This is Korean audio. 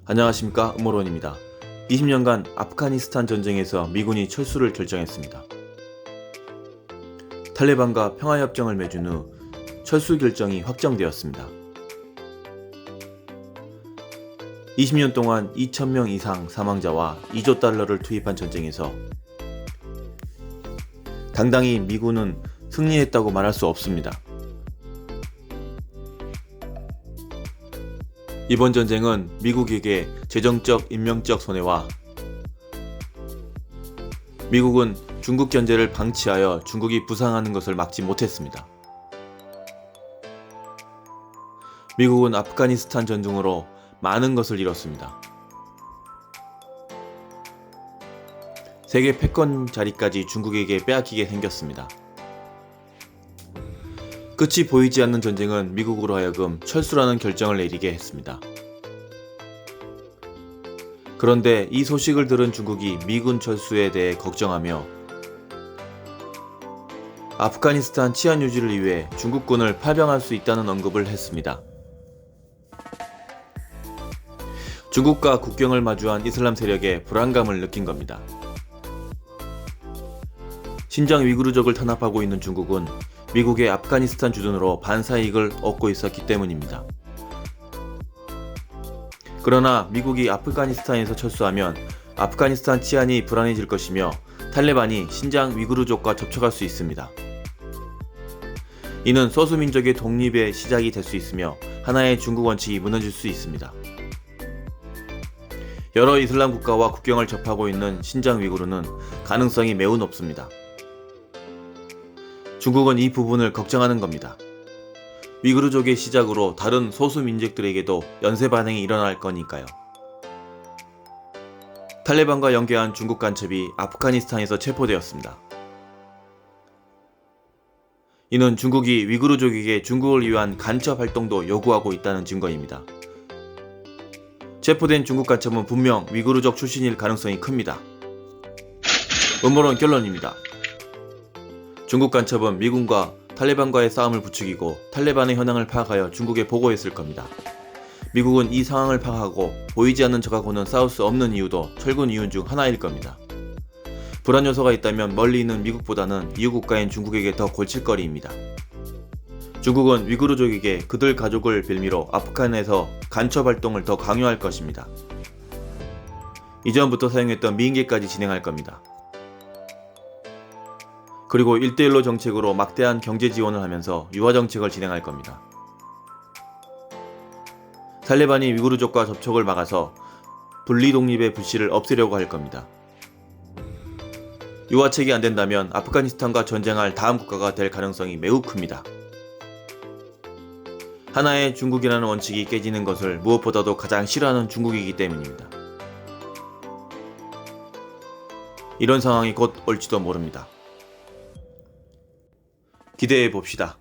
안녕하십니까, 음모론입니다. 20년간 아프가니스탄 전쟁에서 미군이 철수를 결정했습니다. 탈레반과 평화협정을 맺은 후 철수 결정이 확정되었습니다. 20년 동안 2,000명 이상 사망자와 2조 달러를 투입한 전쟁에서 당당히 미군은 승리했다고 말할 수 없습니다. 이번 전쟁은 미국에게 재정적, 인명적 손해와 미국은 중국 견제를 방치하여 중국이 부상하는 것을 막지 못했습니다. 미국은 아프가니스탄 전쟁으로 많은 것을 잃었습니다. 세계 패권 자리까지 중국에게 빼앗기게 생겼습니다. 끝이 보이지 않는 전쟁은 미국으로 하여금 철수라는 결정을 내리게 했습니다. 그런데 이 소식을 들은 중국이 미군 철수에 대해 걱정하며 아프가니스탄 치안 유지를 위해 중국군을 파병할 수 있다는 언급을 했습니다. 중국과 국경을 마주한 이슬람 세력에 불안감을 느낀 겁니다. 신장 위구르족을 탄압하고 있는 중국은 미국의 아프가니스탄 주둔으로 반사이익을 얻고 있었기 때문입니다. 그러나 미국이 아프가니스탄에서 철수하면 아프가니스탄 치안이 불안해질 것이며 탈레반이 신장 위구르족과 접촉할 수 있습니다. 이는 소수민족의 독립의 시작이 될 수 있으며 하나의 중국 원칙이 무너질 수 있습니다. 여러 이슬람 국가와 국경을 접하고 있는 신장 위구르는 가능성이 매우 높습니다. 중국은 이 부분을 걱정하는 겁니다. 위구르족의 시작으로 다른 소수 민족들에게도 연쇄 반응이 일어날 거니까요. 탈레반과 연계한 중국 간첩이 아프가니스탄에서 체포되었습니다. 이는 중국이 위구르족에게 중국을 위한 간첩 활동도 요구하고 있다는 증거입니다. 체포된 중국 간첩은 분명 위구르족 출신일 가능성이 큽니다. 음모론 결론입니다. 중국 간첩은 미군과 탈레반과의 싸움을 부추기고 탈레반의 현황을 파악하여 중국에 보고했을 겁니다. 미국은 이 상황을 파악하고 보이지 않는 적하고는 싸울 수 없는 이유도 철군 이유 중 하나일 겁니다. 불안 요소가 있다면 멀리 있는 미국보다는 이웃 국가인 중국에게 더 골칫거리입니다. 중국은 위구르족에게 그들 가족을 빌미로 아프간에서 간첩 활동을 더 강요할 것입니다. 이전부터 사용했던 미인계까지 진행할 겁니다. 그리고 1대1로 정책으로 막대한 경제 지원을 하면서 유화 정책을 진행할 겁니다. 탈레반이 위구르족과 접촉을 막아서 분리 독립의 불씨를 없애려고 할 겁니다. 유화책이 안 된다면 아프가니스탄과 전쟁할 다음 국가가 될 가능성이 매우 큽니다. 하나의 중국이라는 원칙이 깨지는 것을 무엇보다도 가장 싫어하는 중국이기 때문입니다. 이런 상황이 곧 올지도 모릅니다. 기대해 봅시다.